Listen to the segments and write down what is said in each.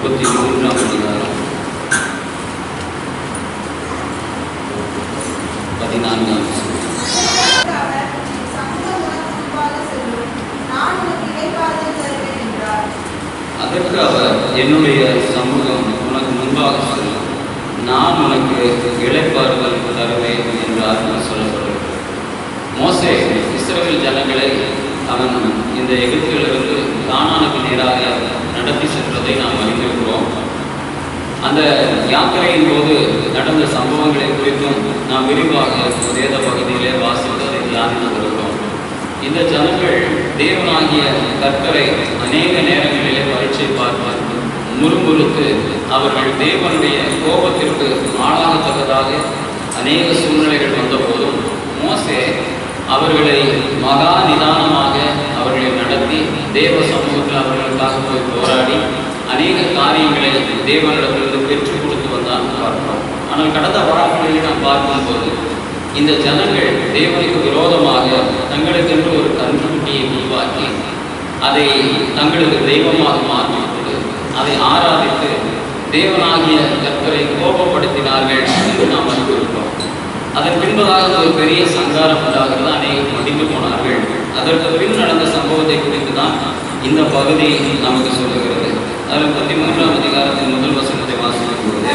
33ஆம் அதிகாரம் 14ஆம் வசனம். அதற்கு அவர், என்னுடைய சமூகம் உனக்கு முன்பாக செல்லும், நான் உனக்கு இளைப்பாறுதல் தருவேன் என்றார் சொல்லப்படுகிறது. மோசே இஸ்ரவேல் ஜனங்களை அவன் இந்த எகிப்திலிருந்து கானானுக்கு நேராக நடத்தி சென்றதை நாம் அறிந்திருக்கிறோம். அந்த யாத்திரையின் போது நடந்த சம்பவங்களை குறித்தும் நாம் விரிவாக வேத பகுதியிலே வாசித்ததை தியானித்து வருகிறோம். இந்த ஜனங்கள் தேவனாகிய கர்த்தரை அநேக நேரங்களிலே பரீட்சை பார்ப்பார் முறுமுறுத்து அவர்கள் தேவனுடைய கோபத்திற்கு ஆளாகத்தக்கதாக அநேக சூழ்நிலைகள் வந்தபோதும் மோசே அவர்களை மகா நிதானமாக அவர்களை நடத்தி தேவ சமூகத்தில் அவர்களுக்காக போய் போராடி அநேக காரியங்களை தேவனிடத்திலிருந்து பெற்றுக் கொடுத்து வந்தான் பார்க்கிறோம். ஆனால் கடந்த வாரங்களில் நாம் பார்க்கும்போது இந்த ஜனங்கள் தேவனுக்கு விரோதமாக தங்களுக்கென்று ஒரு கன்றுக்குட்டியை உருவாக்கி அதை தங்களுக்கு தெய்வமாக மாற்றிவிட்டு அதை ஆராதித்து தேவனாகிய கர்த்தரை கோபப்படுத்தினார்கள் என்று நாம் அறிந்திருக்கிறோம். அதன் பின்பதாக ஒரு பெரிய சங்காரம் உண்டாகிறது, அநேகம் மடிந்து போனார்கள். அதற்கு பின் நடந்த சம்பவத்தை குறித்து தான் இந்த பகுதி நமக்கு சொல்லுகிறது. அதில் 13ஆம் அதிகாரத்தின் முதல் வசனத்தை வாசிக்கும் பொழுது,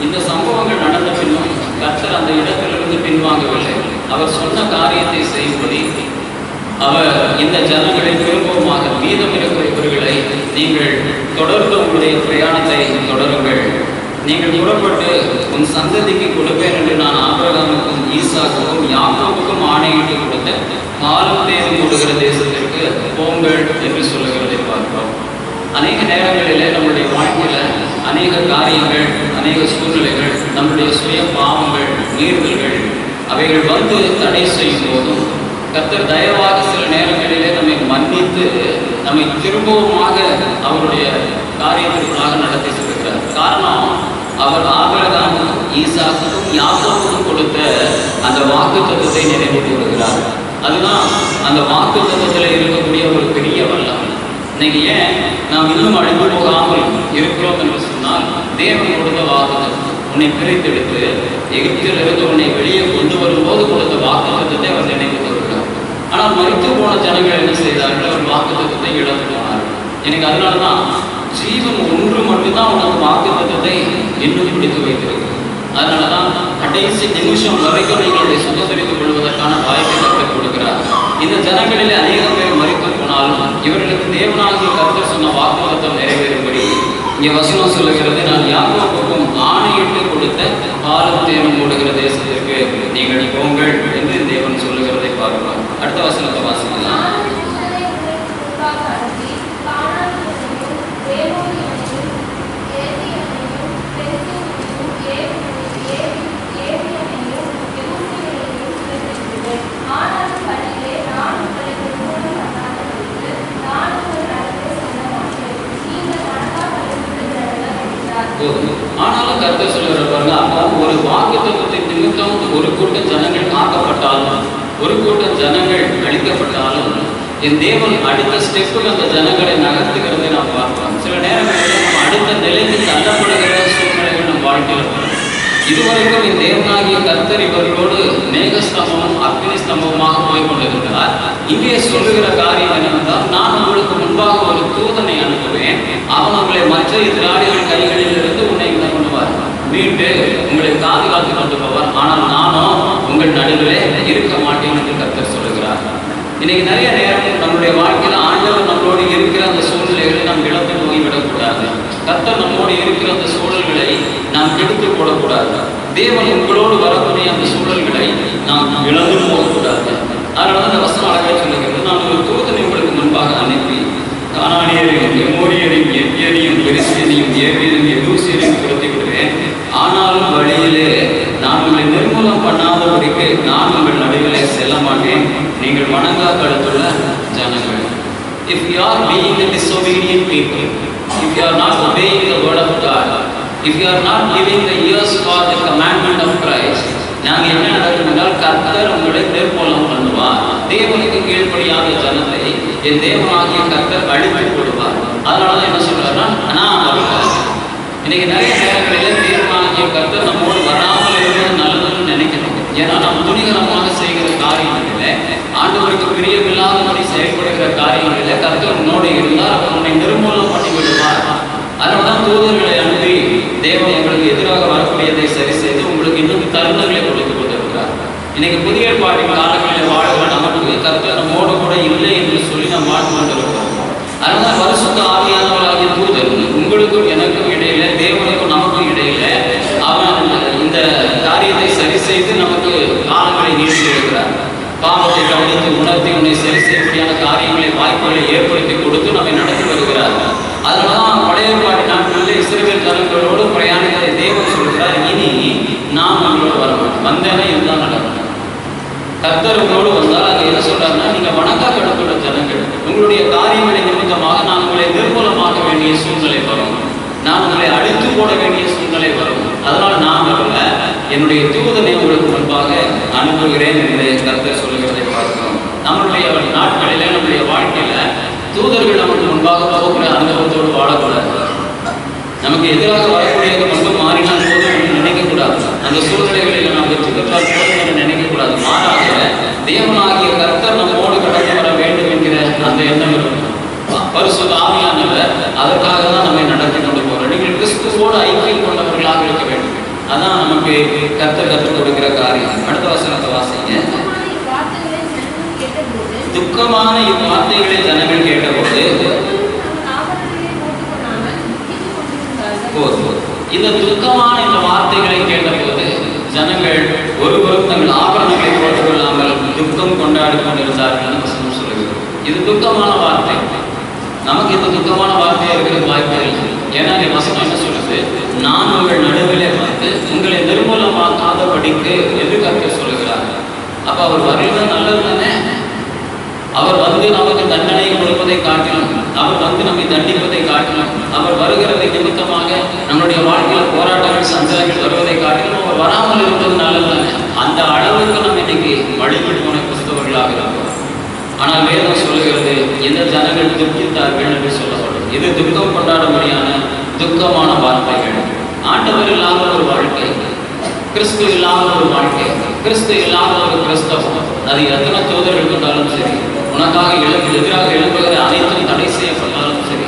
இந்த சம்பவங்கள் நடந்த பின்னும் கர்த்தர் அந்த இடத்திலிருந்து பின்வாங்கவில்லை. அவர் சொன்ன காரியத்தை செய்யும்படி அவர் இந்த ஜனங்களை திரும்பவுமாக மீதம் இருக்கிற இவர்களை, நீங்கள் தொடர்ந்து உங்களுடைய பிரயாணத்தை தொடருங்கள், நீங்கள் புறப்பட்டு உன் சந்ததிக்கு கொடுப்பேன் என்று நான் ஆபிரகாமுக்கும் ஈசாக்குக்கும் யாக்கோபுக்கும் ஆணையிட்டு கொடுத்த பாலும் தேனும் ஓடுகிற தேசத்திற்கு போங்கள் என்று சொல்லுகிறதை பார்க்கிறோம். அநேக நேரங்களிலே நம்முடைய வாழ்க்கையில அநேக காரியங்கள், அநேக சூழ்நிலைகள், நம்முடைய சுய பாவங்கள், மீறுதல்கள் அவைகள் வந்து தடை செய்யும் போதும் கர்த்தர் தயவாக சில நேரங்களிலே நம்மை மன்னித்து நம்மை திரும்பவுமாக அவருடைய காரியத்திற்காக நடத்தி செல்கிறார். காரணம், அவர் ஆபிரகாமுக்கும் ஈசாக்குக்கும் யாக்கோபுக்கும் கொடுத்த அந்த வாக்கு தத்துவத்தை நினைவு கூறுகிறார். அதுதான் அந்த வாக்கு தத்துவத்தில் இருக்கக்கூடிய ஒரு பெரிய வல்லம். இன்னைக்கு ஏன் நாம் இன்னும் அழிந்து போகாமல் இருக்கிறோம் என்று சொன்னால், தேவன் கொடுத்த வாக்கு தத்துவம், உன்னை பிரித்தெடுத்து எகிப்திலிருந்து உன்னை வெளியே கொண்டு வரும்போது கொடுத்த வாக்கு தத்துவத்தை அவர் நினைவு கூறுகிறார். ஆனால் மரித்து போன ஜனங்கள் என்ன செய்தார்கள்? அவர் வாக்கு தத்துவத்தை இழந்து போனார்கள். எனக்கு அதனால தான் ஜீவன் ஒன்று மட்டும்தான் உனக்கு வாக்கு தத்துவத்தை இன்னும் பிடித்து வைத்திருக்கு. அதனால தான் கடைசி நிமிஷம் வரைக்கும் நீங்களுடைய சுதந்திரித்துக் கொள்வதற்கான வாய்ப்பை கற்றுக் கொடுக்கிறார். இந்த ஜனங்களிலே அநேகம் பேர் மரித்து போனாலும் இவர்களுக்கு தேவனாகிய கர்த்தர் சொன்ன வாக்குத்தத்தம் நிறைவேறும்படி இங்கே வசனம் சொல்லுகிறது, நான் யாக்கோபுக்கும் ஆணையிட்டு கொடுத்த பாலும் தேனும் ஓடுகிற தேசத்திற்கு நீங்கள் போங்கள் என்று தேவன் சொல்லுகிறதை பார்க்கிறோம். அடுத்த வசனத்தை வாசிக்கலாம். ஆனாலும் கர்த்தர் சொல்லுகிற பாருங்க, அப்போ ஒரு வாக்குத்தத்தத்தை நிமித்தம் ஒரு கூட்டம் ஜனங்கள் காக்கப்பட்டாலும் ஒரு கூட்டம் ஜனங்கள் அழிக்கப்பட்டாலும் என் தேவன் அடுத்த ஸ்டெப்புக்கு அந்த ஜனங்களை நகர்த்துகிறதை நாம் பார்க்கலாம். சில நேரங்களில் நம்ம அடுத்த நிலைக்கு தள்ளப்படுகிற சூழ்நிலைகள் நம் வாழ்க்கையில் வரும். இதுவரைக்கும் என் தேவனாகிய கர்த்தர் இவர்களோடு மேகஸ்தம்பமும் அக்னி ஸ்தம்பமாக போய் கொண்டிருக்கிறார். இங்கே சொல்லுகிற காரியம் என்னவென்றால், நான் உங்களுக்கு முன்பாக ஒரு தூதனை அனுப்புவேன், அவன் உங்களை மற்ற எதிராளிகள் கைகளில் இருந்து உன்னை என்ன பண்ணுவார், மீட்டு உங்களை பாதுகாத்து கொண்டு போவார். ஆனால் நானும் உங்கள் நடுவிலே இருக்க மாட்டேன் என்று கர்த்தர் சொல்லுகிறார். இன்னைக்கு நிறைய நேரம் நம்மளுடைய வாழ்க்கையில் ஆண்டவர் நம்மளோடு இருக்கிற அந்த சூழ்நிலைகளை நாம் இழந்து போய்விடக்கூடாது. கர்த்தர் நம்மோடு இருக்கிற அந்த சூழல்களை நாம் கெடுத்து போடக்கூடாது. தேவன் உங்களோடு வரக்கூடிய அந்த சூழல்களை நாம் இழந்து போகக்கூடாது. அதனால அந்த வசனம் அழகாக சொல்லுகிறது, நான் ஒரு தூதனை உங்களுக்கு முன்பாக அனுப்பி கானானியரையும் எமோரியரையும் எத்தியரையும் பெரிசியரையும் ஏவியரையும் எபூசியரையும் துரத்தி விடுவேன். ஆனாலும் வழியிலே நான் உங்களை நிர்மூலம் பண்ணாதபடிக்கு நான் உங்கள் நடுவிலே செல்ல மாட்டேன். நீங்கள் வணங்கா கழுத்துள்ள ஜனங்கள். if you are being a disobedient people, if you are not obeying the word of God, if you are not giving the ears for the commandment of Christ, நாங்க என்ன நடக்கும் என்றால் கர்த்தர் உங்களை நிர்மூலம் பண்ணுவார். தேவனுக்கு கீழ்ப்படியாத ஜனத்தை என் தேவனாகிய கர்த்தர் அழித்து போடுவார். அதனாலதான் என்ன சொல்றாருன்னா, நான் வருவேன். இன்னைக்கு நிறைய நேரங்களில் தேவனாகிய கர்த்தர் நம்மோடு வராமல் இருப்பது நல்லதுன்னு நினைக்கிறோம். ஏன்னா நம்ம துணிகரமாக செய்கிற காரியங்களில், ஆண்டவருக்கு பிரியமில்லாதபடி செயல்படுகிற காரியங்களில் கர்த்தர் உன்னோடு இருந்தால் அவர் உன்னை நிர்மூலம் பண்ணி விடுவார். அதனால்தான் தூதர்களை அனுப்பி தேவன் உங்களுக்கு எதிராக வரக்கூடியதை சரி செய்து உங்களுக்கு இன்னும் தருணங்களை கொடுத்து கொண்டிருக்கிறார். இன்னைக்கு புதிய ஏற்பாட்டின் காலங்களில் வாழ்கிற நமக்கு கர்த்தர் நம்மோடு கூட இல்லை என்று சொல்லி நாம் வாழ்ந்து கொண்டிருக்கிறோம். அதனால பரிசுத்த ஆவியானவராகிய தூதர் உங்களுக்கும் எனக்கும் இடையில, தேவனுக்கும் நமக்கும் இடையில அவன் இந்த காரியத்தை சரி செய்து நமக்கு காலங்களை நீட்டி இருக்கிறார். பாவத்தை கவனித்து உணர்த்தி உன்னை சரி செய்யப்படியான காரியங்களை, வாய்ப்புகளை ஏற்படுத்தி கொடுத்து நம்மை நடத்தி வருகிறார். அதனாலதான் பழைய ஏற்பாட்டு நாட்களில் இஸ்ரவேல் ஜனங்களோடு பிரயாணிகளை தேவன் சொல்கிறார், இனி நான் உங்களோடு வரமாட்டேன், வந்தேன்னா இதுதான் நடக்கும். கர்த்தர் உங்களோடு வந்தால் அங்கே என்ன சொல்றாருன்னா, நீங்க வணங்கா கடத்துள்ள ஜனங்கள், உங்களுடைய காரியங்களை நிமித்தமாக நான் உங்களை நிர்மூலமாக்க வேண்டிய சூழ்நிலை வரும், நான் உங்களை அழித்து போட வேண்டிய சூழ்நிலை வரும். அதனால் நான் வரல, என்னுடைய தூதனை உங்களுக்கு முன்பாக அனுப்புகிறேன் என்று கர்த்தர் சொல்லுகிறதை பார்க்கிறோம். நம்மளுடைய நாட்களில, நம்முடைய வாழ்க்கையில தூதர்கள் நமக்கு முன்பாக போகிற அனுபவத்தோடு வாழக்கூடாது. நமக்கு எதிராக வரக்கூடியது மட்டும் மாறினால் போதும் நினைக்கக்கூடாது. அந்த சூழ்நிலைகளில் நாம் வெற்றி பெற்றால் போதும் என்று நினைக்கக்கூடாது. மாறாக தேவனாகிய கர்த்தர் நம்மோடு கடந்து வர வேண்டும் என்கிற அந்த எண்ணம் இருக்கும். பரிசுத்த ஆவியானவர் அதற்காக தான் நம்மை நடத்தி கொண்டு போறோம். நீங்கள் கிறிஸ்துவோடு ஐக்கியம் கொண்டவர்களாக இருக்க வேண்டும். அதான் நமக்கு கர்த்தர் கற்றுக் கொடுக்கிற காரியம். அடுத்த வசனத்தை வாசிங்க. துக்கமான இவ்வார்த்தைகளை ஜனங்கள் கேட்டபோது, இந்த துக்கமான இந்த வார்த்தைகளை கேட்டபோது ஜனங்கள் ஒருவரும் தங்கள் ஆபரணங்களை போட்டுக் கொள்ளாமல் துக்கம் கொண்டாடி கொண்டிருந்தார்கள் வசனம் சொல்லுகிறது. இது துக்கமான வார்த்தை. நமக்கு இந்த துக்கமான வார்த்தையா இருக்கிறது வாய்ப்பு இல்லை. ஏன்னா இந்த வசனம் என்ன சொல்லுது, நான் உங்கள் நடுவிலே வந்து உங்களை நிர்மூலமாக்காதபடிக்கு என்று கர்த்தர் சொல்லுகிறார். அப்ப அவர் வரல நல்லது தானே. அவர் வந்து நமக்கு தண்டனை கொடுப்பதை காட்டிலும், அவர் வந்து நம்மை தண்டிப்பதை காட்டிலும், அவர் வருகிறதை நிமித்தமாக நம்முடைய வாழ்க்கையில் போராட்டங்கள், சஞ்சலங்கள் வருவதை காட்டிலும் அவர் வராமல் இருப்பது நல்லது. அந்த அளவுக்கு நம்ம இன்னைக்கு வழிபட்டு போன கிறிஸ்தவர்களாக இருக்கிறோம். ஆனால் வேதம் சொல்லுகிறது, இந்த ஜனங்கள் துக்கித்தார்கள் என்று சொல்லப்படும். இது துக்கம் கொண்டாடும்படியான துக்கமான வார்த்தைகள். ஆண்டவர் இல்லாத ஒரு வாழ்க்கை, கிறிஸ்து இல்லாத ஒரு வாழ்க்கை, கிறிஸ்து இல்லாத ஒரு கிறிஸ்தவம், அது எத்தனை தூதர்கள் கொண்டாலும் சரி, உனக்காக எதிராக எழுப்புகிற அனைத்தும் தடை செய்யப்பட்டாலும் சரி,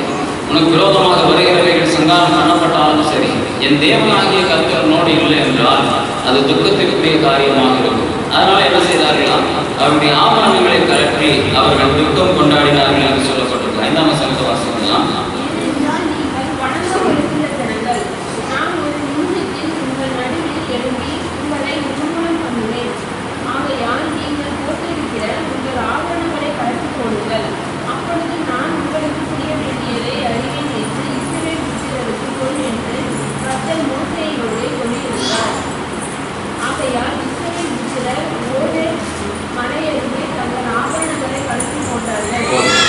உனக்கு விரோதமாக வருகிறவைகள் சங்காரம் பண்ணப்பட்டாலும் சரி, என் தேவனாகிய கர்த்தர் இல்லை என்றால் அது துக்கத்திற்குரிய காரியமாக இருக்கும். அதனால என்ன செய்தார்களாம், அவருடைய ஆபரணங்களை கலற்றி அவர்கள் துக்கம் கொண்டாடினார்கள் என்று சொல்லப்பட்டிருக்கு. 5ஆம் வசனத்தை வாசிக்கலாம்.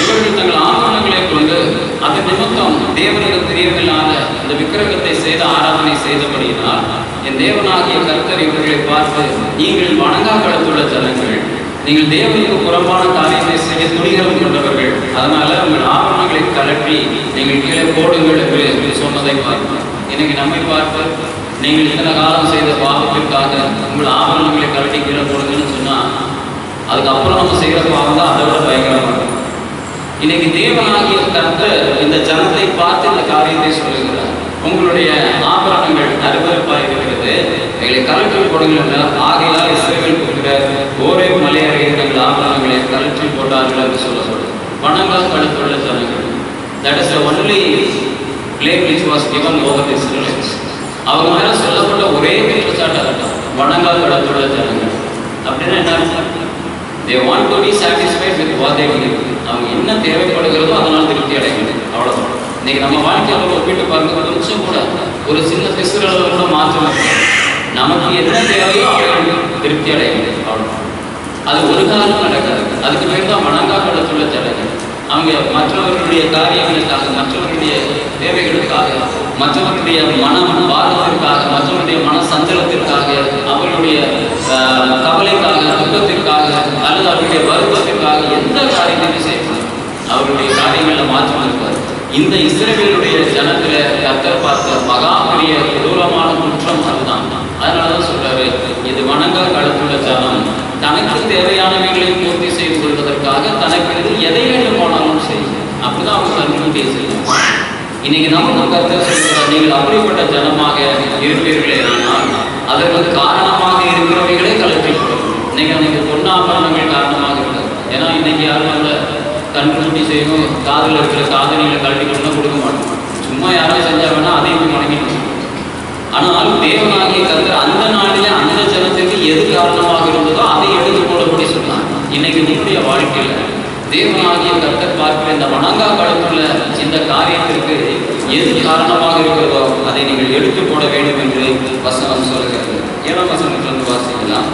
இவர்கள் தங்கள் ஆபரணங்களை கொண்டு அது நிமித்தம் தேவனுக்கு தெரியவில்லாத இந்த விக்கிரகத்தை செய்து ஆராதனை செய்தபடியினால் என் தேவனாகிய கர்த்தர் இவர்களை பார்த்து, நீங்கள் வணங்கா கடத்துள்ள ஜனங்கள், நீங்கள் தேவனுக்கு புறம்பான காரியத்தை செய்ய துணிகரம் கொண்டவர்கள், அதனால உங்கள் ஆபரணங்களை கலற்றி நீங்கள் கீழே போடுங்கள் என்று சொன்னதை பார்ப்போம். இன்னைக்கு நம்மை பார்த்து, நீங்கள் இத்தனை காலம் செய்த பாவத்திற்காக உங்கள் ஆபரணங்களை கலட்டி கீழே போடுங்கன்னு சொன்னா, அதுக்கப்புறம் நம்ம செய்கிற பாவம் தான் அதை விட பயங்கரமாக இருக்கும். இன்னைக்கு தேவனாகிய கர்த்தர் இந்த ஜனத்தை பார்த்து இந்த காரியத்தை சொல்லுகிறார். உங்களுடைய ஆபரணங்கள் அருவருப்பாக இருக்கிறது, எங்களை கலற்றில் போடுங்கள் என்றால், ஆகையால் இஸ்ரவேல் போகிற ஒரே மலை அருகே தங்கள் ஆபரணங்களை கலற்றில் போட்டார்கள் என்று சொல்லப்படும். வணங்கால் கழுத்துள்ள ஜனங்கள். That is the only blame which was given over the Israelites. அவங்க மேல சொல்லப்பட்ட ஒரே குற்றச்சாட்டு வணங்கால் கழுத்துள்ள ஜனங்கள். அப்படின்னா என்ன? They want to be satisfied with what they do. அவங்க என்ன தேவைப்படுகிறதோ அதனால் திருப்தி அடையணும், அவ்வளோதான். இன்னைக்கு நம்ம வாழ்க்கையோட ஒப்பிட்டு பாருங்க, கொஞ்சம் கூட ஒரு சின்ன பிசுறளவு கூட மாற்றம் இருக்கு. நமக்கு என்ன தேவையோ அவைகள் திருப்தி அடையணும், அவ்வளோதான். அது ஒரு காலம் நடக்காது. அதுக்கு பேர் தான் வணங்கா கடத்துள்ள ஜனங்கள். அவங்க மற்றவர்களுடைய காரியங்களுக்காக, மற்றவர்களுடைய தேவைகளுக்காக, மற்றவர்களுடைய மன பாரத்திற்காக, மற்றவருடைய மன சஞ்சலத்திற்காக, அவர்களுடைய கவலைக்காக, துக்கத்திற்காக அல்லது அவருடைய வருத்தத்திற்காக எந்த காரியத்தையும் செய்யணும். அவருடைய காரியங்களில் மாற்றம் இருப்பார். இந்த இஸ்ரவேலுடைய ஜனத்துல கர்த்தர் பார்த்த மகா பெரிய கொடூரமான குற்றம் அதுதான். அதனாலதான் சொல்றாரு, இது வணங்க கழுத்துள்ள ஜனம் தனக்கு தேவையானவைகளை பூர்த்தி செய்து கொள்வதற்காக தனக்கு எதை வேண்டும் போனாலும் செய்யும். அப்படிதான் அவங்க முன்கூட்டியே செய்யும். இன்னைக்கு நமக்கு கர்த்தர் சொல்கிறார், நீங்கள் அப்படிப்பட்ட ஜனமாக இருப்பீர்களே ஆனால் அதற்கு காரணமாக இருக்கிறவைகளே கலப்பிக்கும். இன்னைக்கு பொன்னாபரணங்கள் காரணமாக இருக்கிறது. ஏன்னா இன்னைக்கு யாரும் அந்த கண்குட்டி செய்யணும், காதில் இருக்கிற காதணிகளை கழட்டிக்கணும்னா கொடுக்க மாட்டோம். சும்மா யாரும் செஞ்சா வேணா அதையும் வணங்கிட்டு. ஆனால் தேவனாகிய கர்த்தர் அந்த நாளிலே அந்த ஜனத்துக்கு எது காரணமாக இருந்ததோ அதை எடுத்து போடப்படி சொன்னாங்க. இன்னைக்கு உங்களுடைய வாழ்க்கையில தேவனாகிய கர்த்தர் பார்க்கிற இந்த வணங்கா காலத்துல இந்த காரியத்திற்கு எது காரணமாக இருக்கிறதோ அதை நீங்கள் எடுத்து போட வேண்டும் என்று வசனம் சொல்கிறது. 7ஆம் வசனத்திலிருந்து வாசிக்கலாம்.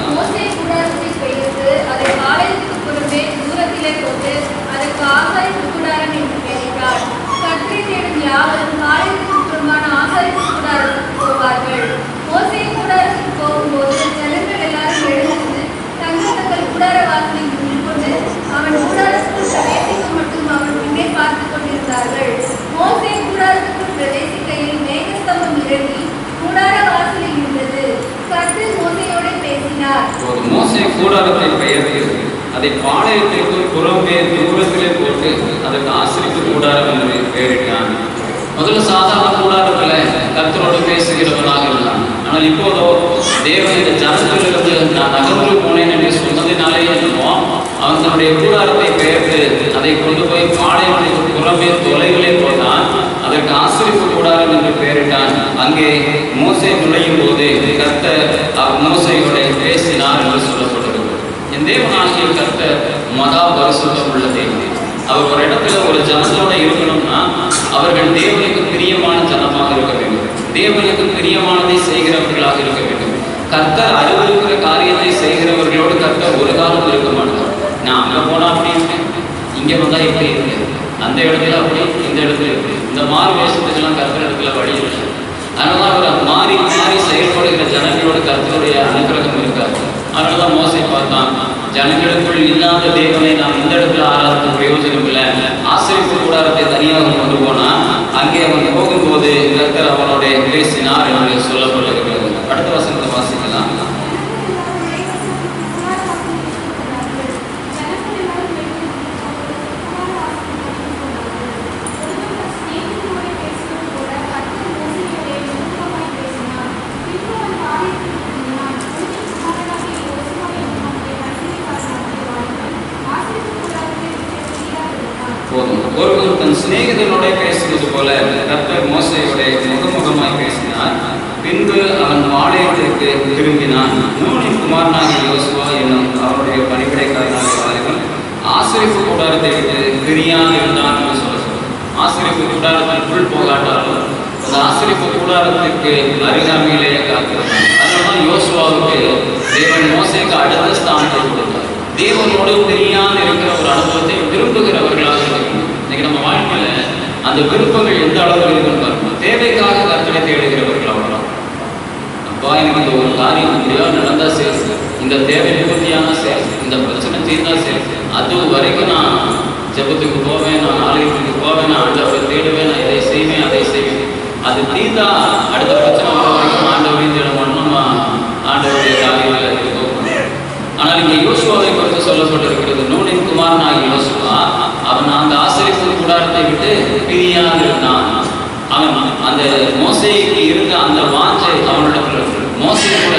மோசே கூடாரத்தை பெயர்த்து அதை பாளையத்திற்கு புறம்பே தூரத்திலே போட்டு அதற்கு ஆசிரிப்பு கூடாரம் என்று பெயரிட்டான். முதல்ல சாதாரண கூடாரத்துல கர்த்தரோடு பேசுகிறவனாக இருந்தான். ஆனால் இப்போதோ தேவன் இந்த ஜனத்திலிருந்து நான் நகர்ந்து போனேன் என்று சொன்னதினாலே என்னமோ அவன் தன்னுடைய கூடாரத்தை பெயர்த்து அதை கொண்டு போய் பாளையத்திற்கு புறம்பே தொலைவிலே போனான். அதற்கு ஆசிரிப்பு கூடாரம் என்று பெயரிட்டான். அங்கே மோசே நுழையும் போது கர்த்தர் மோசையோட பேசினார் என்று சொல்லப்பட்டிருக்கிறது. என் தேவனாகிய கர்த்தர் மகா பரிசுத்தம் உள்ள தேவன். அவர் ஒரு இடத்துல ஒரு ஜனத்தோட இருக்கணும்னா அவர்கள் தேவனுக்கு பிரியமான ஜனமாக இருக்க வேண்டும். தேவனுக்கு பிரியமானதை செய்கிறவர்களாக இருக்க வேண்டும். கர்த்தர் அறிவிருக்கிற காரியத்தை செய்கிறவர்களோடு கர்த்தர் ஒரு காலம் இருக்க மாட்டார். நான் அங்கே போனா அப்படி இருக்கேன், இங்கே வந்தா இப்படி இருக்கேன், அந்த இடத்துல அப்படி, இந்த இடத்துல இப்படி, இந்த மாறு வேஷத்துக்கெல்லாம் கர்த்தர் இடத்துல வழி இருக்கு. அதனாலதான் அவர் மாறி மாறி செயல்படுகிற ஜனங்களோட கர்த்தருடைய அனுகிரகம் இருக்காது. அதனாலதான் மோசை பார்த்தான், ஜனங்களுக்குள் இல்லாத தேவனை நாம் இந்த இடத்துல ஆராதிக்க பிரயோஜனம் இல்லை, ஆசிரியப்பு கூடாரத்தை தனியாக கொண்டு போனா அங்கே அவன் போகும்போது கர்த்தர் அவனோட பேசினார் என்று சொல்லப்பட்டிருக்கிறது. அடுத்த வசனத்தை வாசிக்கலாம். ஒருவர் தன் சிநேகிதனோட பேசுவது போல கர்த்தர் மோசையோட முகமுகமாய் பேசினார். பின்பு அவன் பாளையத்திற்கு திரும்பினான். நூனின் குமாரனாகிய யோசுவா என்னும் அவருடைய பணிவிடைக்காரனாக ஆசிரிப்பு கூடாரத்தை விட்டு பிரியான் இருந்தான் என்று சொல்ல. ஆசிரிப்பு கூடாரத்திற்குள் போகாட்டாலும் அந்த ஆசிரிப்பு கூடாரத்திற்கு அருகாமையிலேயே காத்திருந்தான். அதனால்தான் யோசுவாவுக்கு தேவன் மோசைக்கு அடுத்த ஸ்தானத்தை கொடுத்தார். தேவனோடு பிரியான் இருக்கிற ஒரு அனுபவத்தை விரும்புகிறவர்களாக இருக்கணும். இன்னைக்கு நம்ம வாழ்க்கையில அந்த விருப்பங்கள் எந்த அளவுக்கு இருக்குன்னு பார்க்கணும். தேவைக்காக கர்த்தரை தேடுகிறவர்கள் அவ்வளோதான். அப்பா எனக்கு இந்த ஒரு காரியம் முடியா நடந்தா சரி, இந்த தேவை நிவர்த்தியான சரி, இந்த பிரச்சனை தீர்ந்தா சரி, அது வரைக்கும் நான் ஜெபத்துக்கு போவேன், நான் ஆலயத்துக்கு போவேன், நான் ஆண்டவரை தேடுவேன், நான் இதை செய்வேன் அதை செய்வேன். அது தீர்ந்தா அடுத்த பிரச்சனை வர வரைக்கும் ஆண்டவரையும் தேட மாட்டோம், ஆண்டவருடைய காரியங்கள் இருக்கும். ஆனால் இங்கே யோசுவாவை குறித்து சொல்லப்பட்டிருக்கிறது. நூனின் குமாரனாகிய யோசுவா அவன் அந்த ஆசிரியப்பு கூடாரத்தை விட்டு பிரியான் இருந்தான். அவன் அந்த மோசைக்கு இருந்த அந்த வாஞ்சை அவனோட மோசை கூட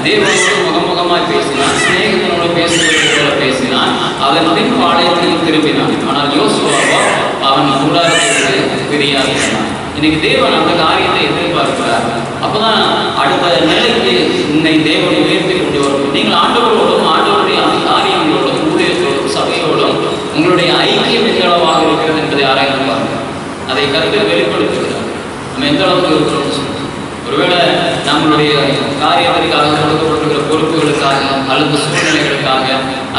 தேவனோடு முகமுகமாய் பேசினான், சிநேகிதனோடு பேசுவது போல பேசினான். அதன் பின் பாளையத்தில் திரும்பினான். ஆனால் யோசுவாவோ அவன் கூடாரத்தை விட்டு பிரியான் இருந்தான். இன்னைக்கு தேவன் அந்த காரியத்தை எதிர்பார்க்கிறார். அப்பதான் அடுத்த நிலைக்கு உன்னை தேவன் உயர்த்தி கொண்டு வரும். நீங்கள் ஆண்டவரோடும் ஆண்டவருடைய அந்த காரியங்களோடும் ஊழியர்களோடும் சபையோடும் உங்களுடைய ஐக்கியம் எந்த அளவாக இருக்கிறது என்பதை ஆராய்ந்து பாருங்கள். அதை கருத்தில் வெளிப்படுத்துகிறார். நம்ம எந்த அளவுக்கு இருக்கிறோம் சொல்லுங்கள். ஒருவேளை நம்மளுடைய காரியத்திற்காக கொடுக்கப்பட்டிருக்கிற பொறுப்புகளுக்காக அல்லது சூழ்நிலைகளுக்காக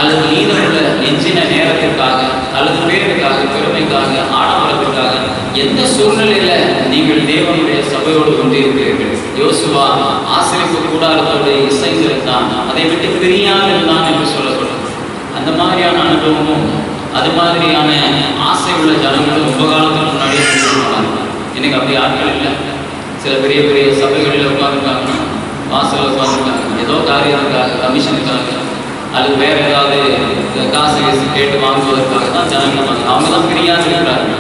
அல்லது மீதமுள்ள எஞ்சின நேரத்திற்காக அல்லது பேருக்காக பெருமைக்காக, ஆடம்பரத்துக்காக எந்த சூழ்நிலையில நீங்கள் தேவனுடைய சபையோடு கொண்டிருக்கிறீர்கள்? யோசுவா ஆசிரியப்பு கூடாரத்தோடு இசைந்திருந்தான், அதை விட்டு பிரியாமல் இருந்தான் என்று சொல்லப்படும். அந்த மாதிரியான அனுபவமும் அது மாதிரியான ஆசை உள்ள ஜனங்களும் ரொம்ப காலத்துக்கு முன்னாடியே சொல்லுவாங்க. இன்னைக்கு அப்படி ஆட்கள் இல்லை. சில பெரிய பெரிய சபைகளில் உட்காந்துருக்காங்கன்னா வாசலில் உட்காந்துருக்காங்க, ஏதோ காரியத்துக்காக, கமிஷனுக்காக, அது வேற ஏதாவது காசு கேட்டு வாங்குவதற்காக தான் ஜனங்கள் அவங்க தான் பிரியாது இருக்கிறாங்க.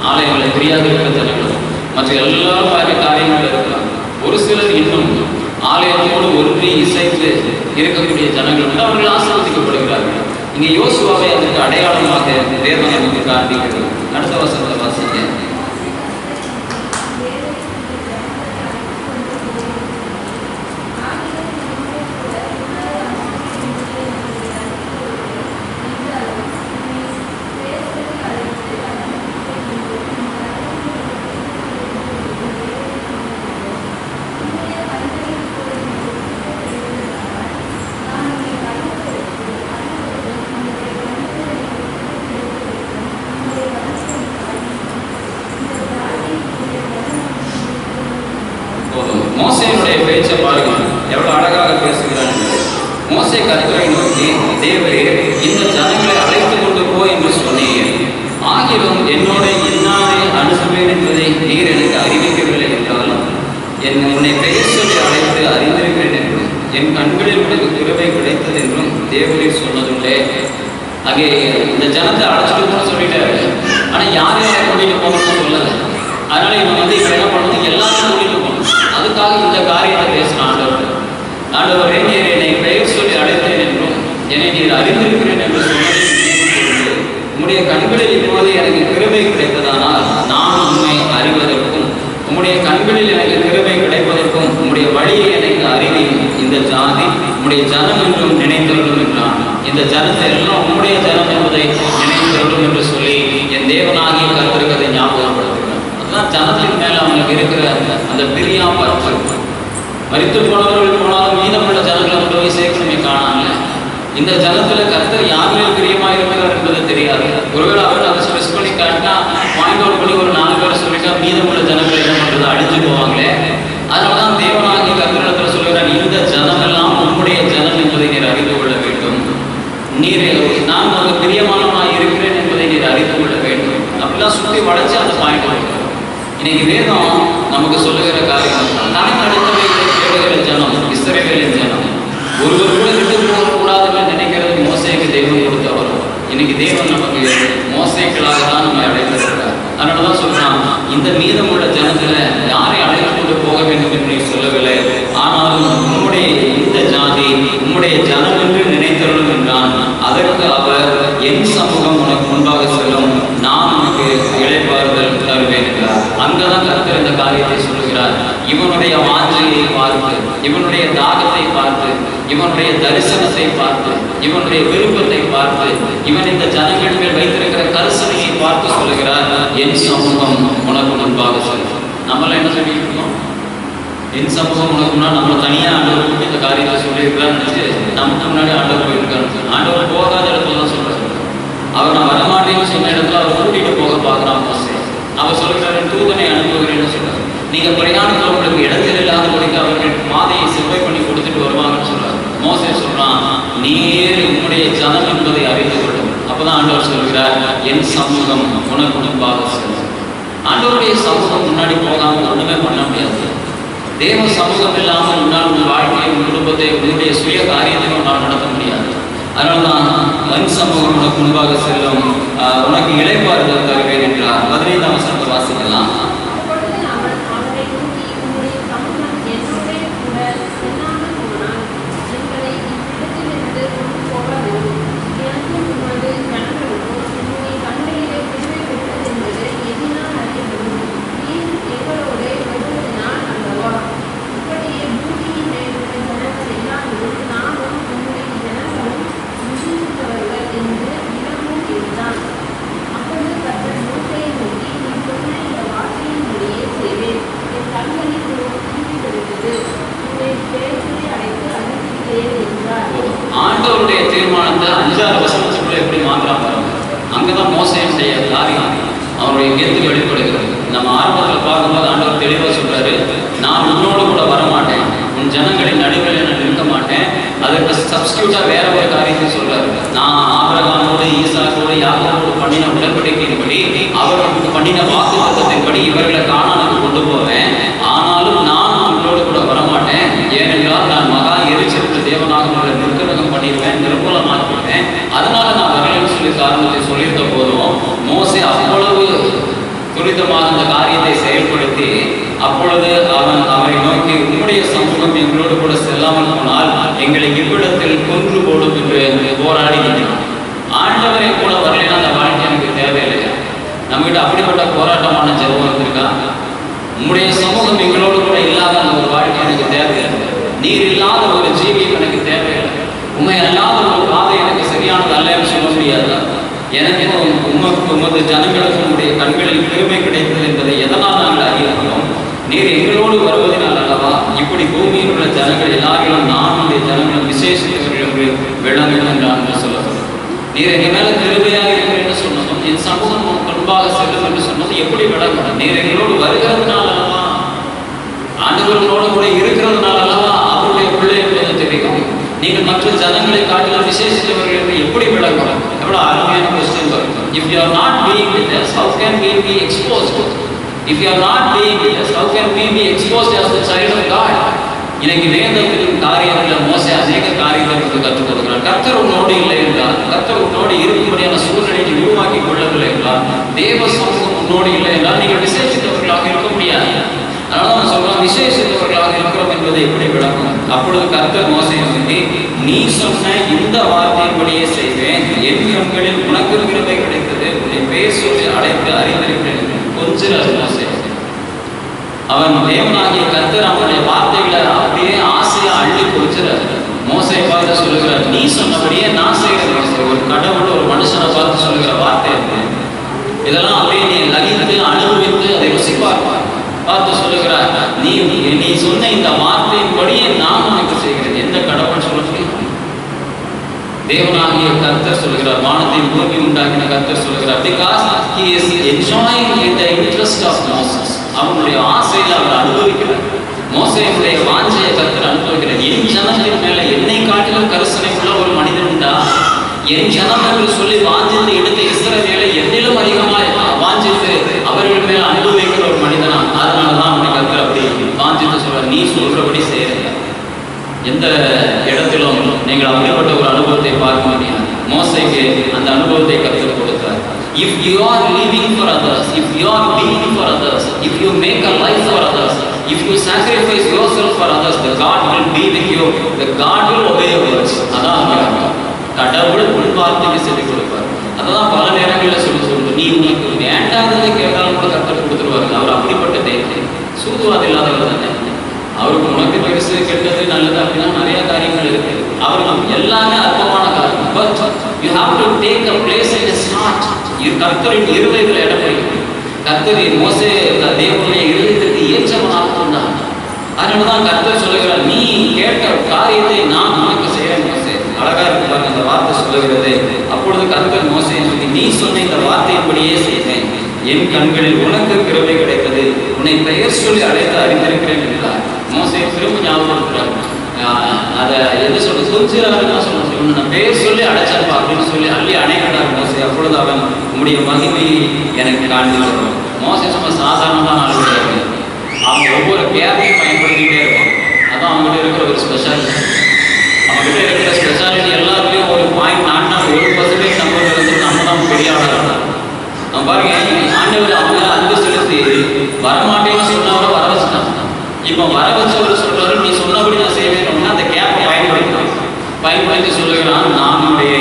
ஆலயங்களை பிரியாது இருக்கிற ஜனங்கள் மற்ற எல்லாரும் வேற காரியங்கள் இருக்கிறாங்க. ஒரு சிலர் இன்னும் ஆலயத்தோடு ஒன்றி இசைத்து இருக்கக்கூடிய ஜனங்கள் வந்து அவர்கள் ஆசீர்வதிக்கப்படுகிறார்கள். இங்கே யோசுவாவை அதற்கு அடையாளமாக தேவன் நமக்கு காண்பிக்கிறது. அடுத்த வசனத்தை வாசிங்க. மோசேயினுடைய பேச்சை பாருங்க, எவ்வளவு அழகாக பேசுகிறார். மோசே கர்த்தரை நோக்கி, தேவரே, இந்த ஜனங்களை அழைத்து கொண்டு போ என்று சொன்னீர். ஆகிலும் என்னோட இன்னாரை அனுப்புவேன் என்பதை நீர் எனக்கு அறிவிக்கவில்லை என்றாலும் உன்னை பெயர் சொல்லி அழைத்து அறிந்திருக்கிறேன் என்றும் என் கண்களில் உனக்கு கிருபை கிடைத்தது என்றும் தேவரீர் சொன்னதுள்ளே. அங்கே இந்த ஜனத்தை அழைச்சிட்டு போக சொல்லிட்டாரு. ஆனா யாரையும் கூட்டிட்டு போகணும்னு சொல்லலை. அதனால இவன் வந்து இப்ப என்ன பண்ணணும், எல்லாரும் கூட்டிட்டு போகணும். அதுக்காக இந்த காரியத்தை பேசின ஆண்டவர் என்னை பெயர் சொல்லி அழைத்தேன் என்றும் என்னை நீர் அறிந்திருக்கிறேன் என்று சொன்னதை உம்முடைய கண்களில் இப்போது எனக்கு கிருபை கிடைத்ததானால் நான் உண்மை அறிவதற்கும் உம்முடைய கண்களில் எனக்கு கிருபை கிடைப்பதற்கும் உம்முடைய வழியை எனக்கு அறிவியும். இந்த ஜாதி உம்முடைய ஜனம் என்றும் நினைத்தருளும் என்றான். இந்த ஜனத்தை எல்லாம் உம்முடைய ஜனம் என்பதை நினைத்தருளும் என்று சொல்லி என் தேவனாகிய கர்த்தருக்கு அதை ஞாபகப்படுத்துகிறார். அதுதான் ஜனத்தின் மேல அவங்களுக்கு இருக்கிற அந்த பிரியா பரப்பு. மரித்து போனவர்கள் போனாலும் மீதமுள்ள ஜனங்களை கொண்டு போய் சேர்க்கணுமே காணாமல. இந்த ஜனத்துல கர்த்தர் யார் மேல் பிரியமாக இருக்கிறார் என்பது தெரியாது. ஒருவேளை அவர் அதை ஸ்ட்ரெஸ் பண்ணி காட்டினா பாயிண்ட் அவுட் பண்ணி ஒரு 4 பேரை சொல்லிட்டா மீதமுள்ள ஜனங்களை என்ன பண்றது, அழிஞ்சு போவாங்களே. அதனாலதான் தேவனாகிய கர்த்தரிடத்துல சொல்லுகிறார், இந்த ஜனம் எல்லாம் உம்முடைய ஜனம் என்பதை நீர் அறிந்து கொள்ள வேண்டும். நீர் நான் உங்களுக்கு பிரியமானவனாக இருக்கிறேன் என்பதை நீர் அறிந்து கொள்ள வேண்டும். அப்படிலாம் சுற்றி வளைச்சு அந்த பாயிண்ட் அவுட். இன்னைக்கு வேதம் நமக்கு சொல்லுகிற காரியம், தனக்கு அடுத்தவைகளை தேடுகிற ஜனம் இஸ்ரவேலின் ஜனம். ஒருவர் கூட விட்டு போகக்கூடாதுன்னு நினைக்கிறது மோசேக்கு தெய்வம் கொடுத்த வரும். இன்னைக்கு தேவன் நமக்கு மோசைகளாக தான் நம்ம அழைத்திருக்கிறார். அதனாலதான் சொல்றான், இந்த மீதமுள்ள ஜனத்துல யாரை அழைத்து கொண்டு போக வேண்டும் என்று சொல்லவில்லை. ஆனாலும் உம்முடைய இந்த ஜாதி உம்முடைய ஜனம் என்று நினைத்தருளும் என்றான். அதற்கு அவர் என் சமூகம் உனக்கு முன்பாக செல்லும், நான் உனக்கு இளைப்பாறுதல் தருவேன் என்றார். அங்கதான் கர்த்தர் இந்த காரியத்தை சொல்லுகிறார். இவனுடைய வாஞ்சையை பார்த்து, இவனுடைய தாகத்தை பார்த்து, இவனுடைய தரிசனத்தை பார்த்து, இவனுடைய விருப்பத்தை பார்த்து, இவன் இந்த ஜனங்கள் மேல் வைத்திருக்கிற கரிசனையை பார்த்து சொல்லுகிறார், என் சமூகம் உனக்கு முன்பாக செல்லும். நம்மளாம் என்ன சொல்லிட்டு இருக்கோம், என் சமூகம் உனக்குன்னா நம்ம தனியாக ஆண்டவருக்கு இந்த காரியத்தை சொல்லியிருக்கிறான்னு நினைச்சு நமக்கு முன்னாடி ஆண்டவர் போயிருக்காரு. ஆண்டவர் போகாத இடத்துல தான் சொல்றாரு. அவர் நான் வரமாட்டேன்னு சொன்ன இடத்துல அவர் கூட்டிட்டு போக பார்க்குறான் மோசே. அவர் சொல்கிறார், தூதனை அனுப்புகிறேன்னு சொல்றாரு. நீங்க பிரயாணத்தில் உங்களுக்கு இடத்தில் இல்லாதபடிக்கு அவர்கள் பாதையை செவ்வை பண்ணி கொடுத்துட்டு வருவாங்கன்னு சொல்றாரு. மோசே சொல்றான், நீர் உம்முடைய ஜனம் என்பதை அறிந்து கொள்ளும். அப்பதான் ஆண்டவர் சொல்கிறார், என் சமூகம் உனக்கு முன்பாக செல்லும். ஆண்டவருடைய சமூகம் முன்னாடி போகாமல் ஒண்ணுமே பண்ண முடியாது. தேவ சமூகம் இல்லாமல் உன்னால் உன் வாழ்க்கையை, உன் குடும்பத்தை, உன்னுடைய சுய காரியத்தையும் உன்னால் நடத்த முடியாது. அதனால்தான் என் சமூகம் உனக்கு முன்பாக செல்லும், உனக்கு இளைப்பாறுதல் தருவேன் என்றார். 15ஆம் வசனத்தை வாசிக்கலாம். அப்பொழுது கர்த்தர் மோசேயை நோக்கி, நீ அவருடைய கெத்து வெளிப்படுகிறது. நம்ம ஆரம்பத்தில் பார்க்கும்போது ஆண்டவர் தெளிவாக சொல்றாரு, நான் உன்னோடு கூட வரமாட்டேன், உன் ஜனங்களின் நடுவில் நான் நிற்க மாட்டேன். அதற்கு சப்ஸ்டியூட்டா வேற ஒரு காரியத்தை சொல்றாரு. நான் ஆபிரகாமோடு ஈசாக்கோடு யாக்கோபோடு பண்ணின உடன்படிக்கையின்படி அவர்களுக்கு பண்ணின வாக்குத்தத்தத்தின்படி இவர்களை கானானுக்கு கொண்டு போவேன். ஆனாலும் நான் உங்களோடு கூட வரமாட்டேன். ஏனென்றால் நான் மகா எரிச்சலுக்கு தேவனாக உங்களை நிர்கலகம் பண்ணிடுவேன், நிர்மூலமாக்குவேன். அதனால நான் வரலன்னு சொல்லி காரணத்தை சொல்லியிருந்த போதும் மோசே அவ்வளவு துரிதமாக அந்த காரியத்தை செயல்படுத்தி அப்பொழுது அவரை நோக்கி, உன்னுடைய சமூகம் எங்களோடு கூட செல்லாமல் போனால் எங்களை இவ்விடத்தில் கொன்று போடும் என்று போராடி நிற்கிறான். ஆண்டவரை கூட வரலைன்னா அந்த வாழ்க்கை எனக்கு தேவையில்லையா? நம்மகிட்ட அப்படிப்பட்ட போராட்டமான ஜெபம் வந்திருக்கா? உன்னுடைய சமூகம் எங்களோடு கூட இல்லாத அந்த ஒரு வாழ்க்கை எனக்கு தேவையில்லை. நீர் இல்லாத ஒரு ஜீவியம் எனக்கு தேவையில்லை. உண்மை அல்லாத ஒரு பாதை எனக்கு சரியானது அல்லன்னு சொல்ல முடியாது. எனக்கும் உமது ஜனங்களுக்கும் உடைய கண்களில் பெருமை கிடைத்தது என்பதை எதனால் நாங்கள் அறியணும்? நீர் எங்களோடு வருவதனால் அல்லவா இப்படி பூமியில் உள்ள ஜனங்கள் எல்லாரிலும் நானுடைய ஜனங்களும் விசேஷித்தவர்கள் என்று விளங்குகின்றான் என்று சொல்லப்படும். நீர் எங்க மேல பெருமையாக இருக்கிறேன் என்று சொன்னதும், என் சமூகம் முன்பாக செல்லும் என்று சொன்னதும் எப்படி விளங்கணும்? நீர் எங்களோடு வருகிறதுனால அல்லவா, ஆண்டவர்களோடு கூட இருக்கிறதுனால அல்லவா அவருடைய பிள்ளை என்பது தெரியும். நீங்கள் மற்ற ஜனங்களை காட்டிலும் விசேஷித்தவர்கள் என்று எப்படி விளங்கணும்? எவ்வளவு அருமையான கொஸ்டின் வரும். If you are not being with us, how can we be exposed? If you are not being with us, how can we be exposed as the child of God? இன்னைக்கு வேதத்தின் காரியத்தில் மோசே அநேக காரியத்தை நமக்கு கற்றுக் கொடுக்கிறார். கர்த்தர் உன்னோடு இல்லை என்றால், கர்த்தர் உன்னோடு இருக்கும்படியான சூழ்நிலையை உருவாக்கி கொள்ளவில்லை என்றால், தேவ சமூகம் உன்னோடு இல்லை என்றால் நீங்கள் விசேஷித்தவர்களாக இருக்க முடியாது. அதனால நான் சொல்றேன், விசேஷித்தவர்களாக இருக்கிறோம் என்பதை எப்படி விளக்கும்? அப்பொழுது கர்த்தர் மோசேயை நோக்கி, நீ சொன்ன இந்த வார்த்தையின்படியே செய்வேன், என் கண்களில் உனக்கு கிருபை கிடைத்தது, உன்னை பேர் சொல்லி அழைத்து அறிந்திருக்கிறேன். கொஞ்சம் மோசே அவன் தேவனாகிய கர்த்தர் அவனுடைய வார்த்தைகளை அப்படியே ஆசையா அள்ளி கொடுக்கிறார். மோசையை பார்த்து சொல்லுகிறார், நீ சொன்னபடியே நான் செய்கிறேன். ஒரு கடவுள் ஒரு மனுஷனை பார்த்து சொல்லுகிற வார்த்தை இதெல்லாம் அப்படியே நீ லகித்து அனுபவித்து அதை ருசிப்பார் பார்த்து சொல்லுகிறார், நீ சொன்ன இந்த வார்த்தையின்படியே நான் உனக்கு செய்கிறேன். எந்த கடவுள் சொல்ல முடியும்? தேவனாகிய கர்த்தர் சொல்லுகிறார், வானத்தை பூமி உண்டாக்கின கர்த்தர் சொல்லுகிறார். Because he is enjoying in the interest of Moses. அவனுடைய ஆசையில் அவர் அனுபவிக்கிறார். மோசேயுடைய வாஞ்சையை கர்த்தர் அனுபவிக்கிறார். என் ஜனத்தின் மேல என்னை காட்டிலும் கரிசனை உள்ள ஒரு மனிதன் உண்டா? என் ஜனம் என்று சொல்லி வாஞ்சித்து எடுத்த இஸ்ரவேலை என்னிலும் அதிகமாக வாஞ்சித்து அவர்கள் மேல அனுபவிக்கிற ஒரு மனிதனா? அதனாலதான் அவனை கர்த்தர் அப்படி வாஞ்சித்து சொல்றார், நீ சொல்றபடி செய்யற. எந்த இடத்திலும் நீங்கள் அப்படிப்பட்ட ஒரு அனுபவத்தை பார்க்க முடியாது. மோசேக்கு அந்த அனுபவத்தை கற்றுக் கொடுத்தார். If you are living for others, if you are being for others, if you make a life for others, if you sacrifice yourself for others, the God will be with you. The God will obey your words. அதான் கடவுள் உள் வார்த்தையை சொல்லிக் கொடுப்பார். அதான் பல நேரங்களில் சொல்லுவோம், நீ உங்களுக்கு வேண்டாததை கேட்டாலும் கூட கற்றுக் கொடுத்துருவாரு. அவர் அப்படிப்பட்ட தேவை சூதுவாது இல்லாதவர் தானே. அவருக்கு உனக்கு பெருசு கெட்டது நல்லது அப்படின்னா நிறைய காரியங்கள் இருக்கு. அவருக்கு எல்லாமே அற்பமான காரியம். But you have to take a place in his heart. கர்த்தரின் இருதயத்தில் இடம் வைக்கணும். கர்த்தரின் மோசே தேவனுடைய இருதயத்திற்கு ஏற்றவனாக கொண்டான். அதனாலதான் கர்த்தர் சொல்லுகிறார், நீ கேட்ட காரியத்தை நான் உனக்கு செய்யறேன் மோசே. அழகா இருக்கு பாருங்க அந்த வார்த்தை சொல்லுகிறது. அப்பொழுது கர்த்தர் மோசேயை சொல்லி, நீ சொன்ன இந்த வார்த்தையின்படியே செய்தேன், என் கண்களில் உனக்கு கிருபை கிடைத்தது, உன்னை பெயர் சொல்லி அழைத்து அறிந்திருக்கிறேன் என்றார். மோசே திரும்ப ஞாபகப்படுத்துறார். அதை எது சொல்ல சொல்கிறாருன்னு சொல்ல உன்னை பெயர் சொல்லி அழைச்சாப்பா அப்படின்னு சொல்லி அள்ளி அணைக்கிறார் மோசே. அப்பொழுது அவன் உங்களுடைய மகிமையை எனக்கு காண்பிக்கிறோம். மோசே சும்மா சாதாரணமான ஆளுகிறாரு. அவங்க ஒவ்வொரு பேரையும் பயன்படுத்திக்கிட்டே இருப்பாங்க. அதான் அவங்ககிட்ட இருக்கிற ஒரு ஸ்பெஷாலிட்டி. அவங்ககிட்ட இருக்கிற ஸ்பெஷாலிட்டி எல்லாருக்கும் ஒரு பாயிண்ட் நாட்டினா 1% நம்பர் இருந்து நம்ம தான் பெரிய ஆளாக நம்ம பாருங்க. ஆண்டவர் அவங்க அன்பு செலுத்தி வரமாட்டேன்னு சொன்னவரை வர வச்சுட்டாங்க. இப்போ வர வச்சவர் சொல்றாரு, நீ சொன்னபடி நான் செய்வேன் அப்படின்னா அந்த கேப்பை பயன்படுத்தி சொல்லுகிறான், நானுடைய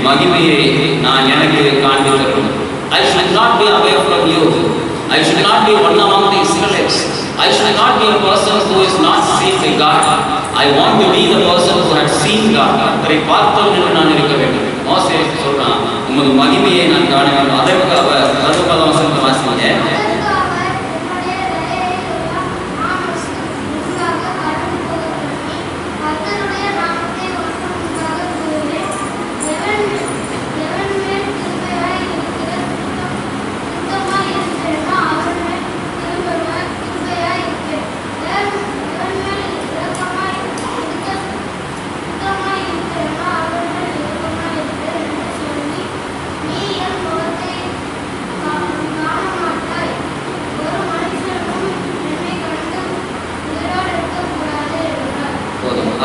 மகிமையை நான் எனக்கு காண்பிக்கிறேன். I should not be away from you. I should not be one among the Israelites. I should not be a person who is not seen by God. I want to be the person who had seen God. அவரை பார்த்தவன் என்று நான் இருக்க வேண்டும். மோசே சொல்றான், உமது மகிமையை நான் காண வேண்டும். அதற்கு அவர் 10 வசனத்தை வாசிங்க.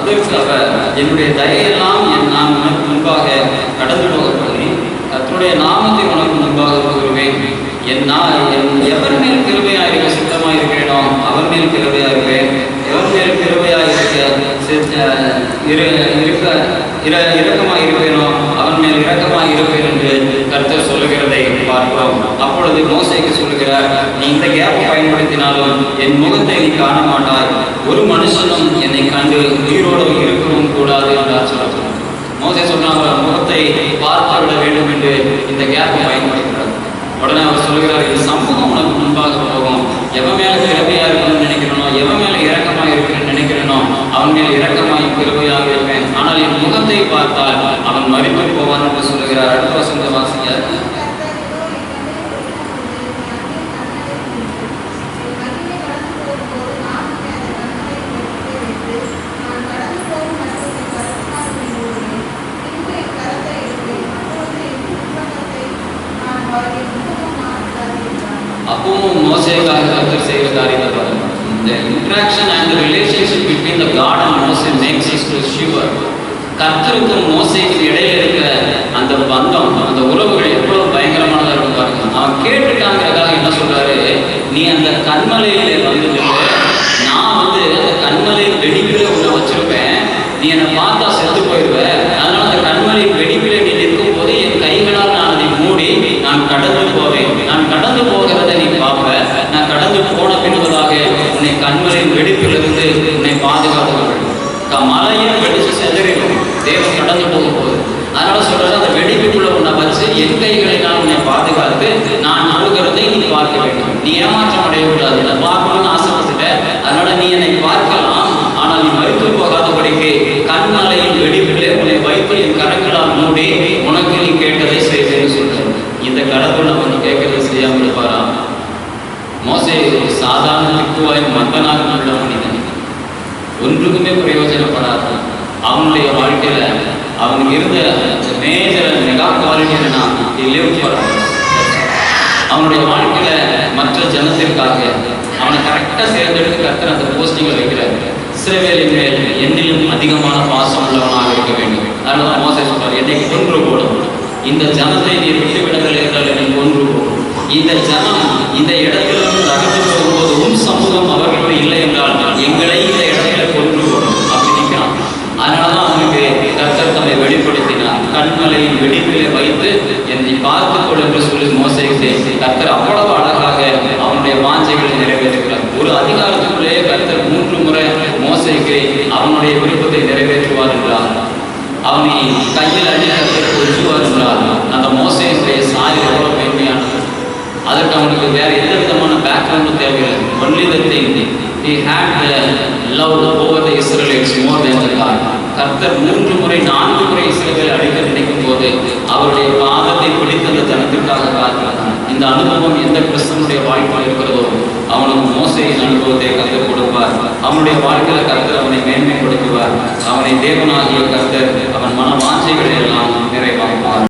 அதற்கு அவர், என்னுடைய தயையெல்லாம் நான் உனக்கு முன்பாக கடந்து போக பண்ணி கர்த்தருடைய நாமத்தை உனக்கு முன்பாக கூறுவேன். எவர் மேல் கிருபையாக இருக்க சித்தமாக இருக்கிறேனோ அவர் மேல் கிருபையாக இருப்பேன். எவர் மேல் கிருபையாக இரக்கமாக இருப்பேனோ அவன் மேல் இரக்கமாக இருப்பேன் என்று கர்த்தர் சொல்லுகிறதை பார்க்கிறோம். அப்பொழுது மோசேக்கு சொல்லுகிறார், நீ இந்த கேப்பை பயன்படுத்தினாலும் என் முகத்தை நீ காண மாட்டாய், ஒரு மனுஷனும் என்னை கண்டு உயிரோடு இருக்கவும் கூடாது என்றார் சொல்லப்படும். மோசே சொன்னாங்க, முகத்தை பார்த்து விட வேண்டும் என்று இந்த கேப்பை பயன்படுத்துகிறார். உடனே அவர் சொல்லுகிறார், இந்த சமூகம் உனக்கு முன்பாக போகும். எவன் மேல கிருபையா இருக்கணும்னு நினைக்கிறனோ, எவன் மேல இரக்கமாக இருக்கிறேன்னு நினைக்கிறனோ அவன் மேல் இரக்கமாக கிருபையாக இருப்பேன். ஆனால் என் முகத்தை பார்த்தால் அவன் மறித்து போவான் என்று சொல்லுகிறார். அடுத்த வசனத்தை வாசிங்க. அப்பவும் மோசேக்காக கர்த்தர் செய்கிற காரியத்தை பாருங்க. The interaction and the relationship between the God and Moses makes us to shiver. கர்த்தருக்கும் மோசேக்கும் இடையில இருக்கிற அந்த பந்தம், அந்த உறவுகள் எவ்வளவு பயங்கரமானதாக இருக்கும் பாருங்க. அவன் கேட்டுட்டாங்கிறதாக என்ன சொல்றாரு, நீ அந்த கண்மலையில வந்துட்டு நான் அந்த கண்மலை வெடிப்பில உள்ள வச்சிருப்பேன், நீ என்னை பார்த்தா செத்து போயிடுவ. அதனால அந்த கண்மலை வெடிப்பில நீ நிற்கும் போது என் கைகளால் நான் அதை மூடி நான் கடந்து போவேன். நான் கடந்து போகிறத நீ பார்ப்ப. நான் கடந்து போன பின்பதாக உன்னை கண்மலையின் வெடிப்பிலிருந்து உன்னை பாதுகாத்துக்கொள். மலையை வெடிச்சு செதறிடும், தேவன் கடந்து போக போகுது. அதனால சொல்றது, அந்த வெடிப்புக்குள்ள உன்னை வச்சு என் கைகளை நான் உன்னை பாதுகாத்து நான் அழுகிறதை நீ பார்க்க வேண்டும். நீ ஏமாற்றம் அடையக்கூடாது. நான் பார்க்கணும்னு ஆசைப்பட்டுட்ட, அதனால நீ என்னை பார்க்கலாம், ஆனால் நீ மறித்து போகாதபடிக்கு கண்மலையின் வெடிப்பிலே உன்னை வைத்து என் கரங்களால் மூடி உனக்கு நீ கேட்டதை செய்வேன்னு சொல்றேன். இந்த கடவுள் நம்ம கேட்கறதை செய்யாமல் இருப்பாரா? மோசே சாதாரண திக்குவாய் மந்தனாக உள்ள மனிதன், ஒன்றுக்குமே பிரயோஜனப்படாது. அவனுடைய வாழ்க்கையில அவனுக்கு இருந்த மேஜர் மெகா குவாலிட்டி என்னன்னா, அவனுடைய வாழ்க்கையில மற்ற ஜனத்திற்காக அவனை கரெக்டாக தேர்ந்தெடுத்து கர்த்தர் அந்த போஸ்டிங்கில் வைக்கிறார். இஸ்ரவேலின் மேல் என்னிலும் அதிகமான பாசம் உள்ளவனாக இருக்க வேண்டும். அதனால மோசே சொல்றார், என்னை கொன்று போடும், இந்த ஜனத்தை நீ விட்டுவிடங்கள் என்றால் என்னை கொன்று போடும். இந்த ஜனம் இந்த இடத்திலிருந்து நகர்ந்து போகும்போது உன் சமூகம் அவர்களோடு இல்லை என்றால் எங்களை இந்த இடத்துல கொன்று போடும் அப்படி நிற்கிறான். அதனாலதான் அவனுக்கு கர்த்தர் தன்னை வெளிப்படுத்தினார். கண்மலையின் வெடிப்பிலே வைத்து என்னை பார்த்துக்கொள் என்று சொல்லி மோசேக்கு கர்த்தர் அவ்வளவு அழகாக அவனுடைய வாஞ்சைகளை நிறைவேற்றுகிறார். ஒரு அதிகாரத்துக்குள்ளேயே கர்த்தர் 3 முறை மோசேக்கு அவனுடைய விருப்பத்தை நிறைவேற்றுவார் என்றார். அவனை கையில் அடி கர்த்தர் ஒழுங்குவார் என்றார். அந்த மோசேயுடைய சாரி எவ்வளவு பெருமையானது. அதற்கு அவனுக்கு வேற எந்த விதமான பேக்ரவுண்டும் தேவையில்லை. only the thing he had the love over the Israelites more than the God. கர்த்தர் 3 முறை 4 முறை இஸ்ரவேலை அழிக்க நினைக்கும் போது அவருடைய பாதத்தை பிடித்த அந்த ஜனத்திற்காக காத்திருந்தான். இந்த அனுபவம் எந்த கிறிஸ்தவனுடைய வாழ்க்கையில் இருக்கிறதோ அவனுக்கு மோசேயின் அனுபவத்தை கர்த்தர் கொடுப்பார். அவனுடைய வாழ்க்கையில கர்த்தர் அவனை மேன்மைப்படுத்துவார். அவனை தேவனாகிய கர்த்தர் அவன் மன வாஞ்சைகளை எல்லாம் நிறைவாக்குவார்.